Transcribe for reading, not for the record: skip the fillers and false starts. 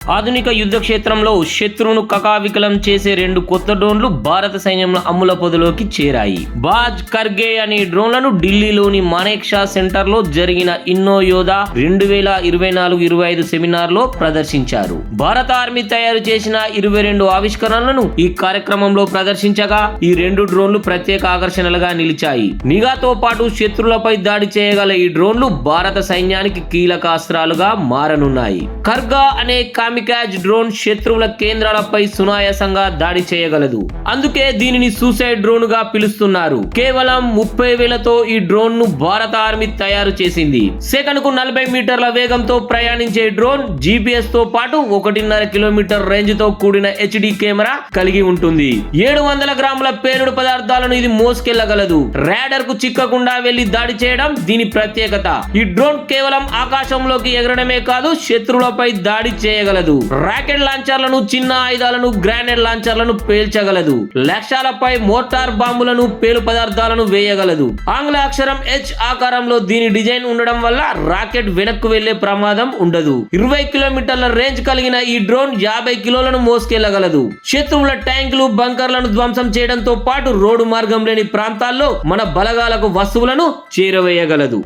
ఆధునిక యుద్ధ క్షేత్రంలో శత్రువును కకావికలం చేసే 2 కొత్త డ్రోన్లు భారత సైన్యంలో అమ్ముల పొదలోకి చేరాయి. బాజ్ కర్గే అనే డ్రోన్లను ఢిల్లీలోని మానేక్షా సెంటర్ లో జరిగిన ఇన్నో యోధ 2024-25 సెమినార్ లో ప్రదర్శించారు. భారత ఆర్మీ తయారు చేసిన 22 ఆవిష్కరణలను ఈ కార్యక్రమంలో ప్రదర్శించగా ఈ 2 డ్రోన్లు ప్రత్యేక ఆకర్షణలుగా నిలిచాయి. నిఘాతో పాటు శత్రువులపై దాడి చేయగల ఈ డ్రోన్లు భారత సైన్యానికి కీలక అస్త్రాలుగా మారనున్నాయి. ఖర్గా అనే కామికాజ్ డ్రోన్ శత్రువుల కేంద్రాలపై సునాయాసంగా దాడి చేయగలదు. అందుకే దీనిని సూసైడ్ డ్రోన్ గా పిలుస్తున్నారు. కేవలం 30,000తో ఈ డ్రోన్ ను భారత ఆర్మీ తయారు చేసింది. సెకనుకు 40 మీటర్ల వేగంతో ప్రయాణించే డ్రోన్ GPS తో పాటు 1.5 కిలోమీటర్ రేంజ్ తో కూడిన HD కెమెరా కలిగి ఉంటుంది. 700 గ్రాముల పేలుడు పదార్థాలను ఇది మోసుకెళ్లగలదు. రాడార్ కు చిక్కకుండా వెళ్లి దాడి చేయడం దీని ప్రత్యేకత. ఈ డ్రోన్ కేవలం ఆకాశంలోకి ఎగరడమే కాదు, శత్రువులపై దాడి చేయగలదు. రాకెట్ లాంచర్లను, చిన్న ఆయుధాలను, గ్రానైడ్ లాంచర్లను పేల్చగలదు. లక్ష్యాలపై మోటార్ బాంబులను, పేలు పదార్థాలను వేయగలదు. ఆంగ్ల అక్షరం H ఆకారంలో దీని డిజైన్ ఉండడం వల్ల రాకెట్ వెనక్కు వెళ్లే ప్రమాదం ఉండదు. 20 కిలోమీటర్ల రేంజ్ కలిగిన ఈ డ్రోన్ 50 కిలోలను మోసుకెళ్లగలదు. శత్రువుల ట్యాంకులు, బంకర్లను ధ్వంసం చేయడంతో పాటు రోడ్డు మార్గం లేని ప్రాంతాల్లో మన బలగాలకు వస్తువులను చేరవేయగలదు.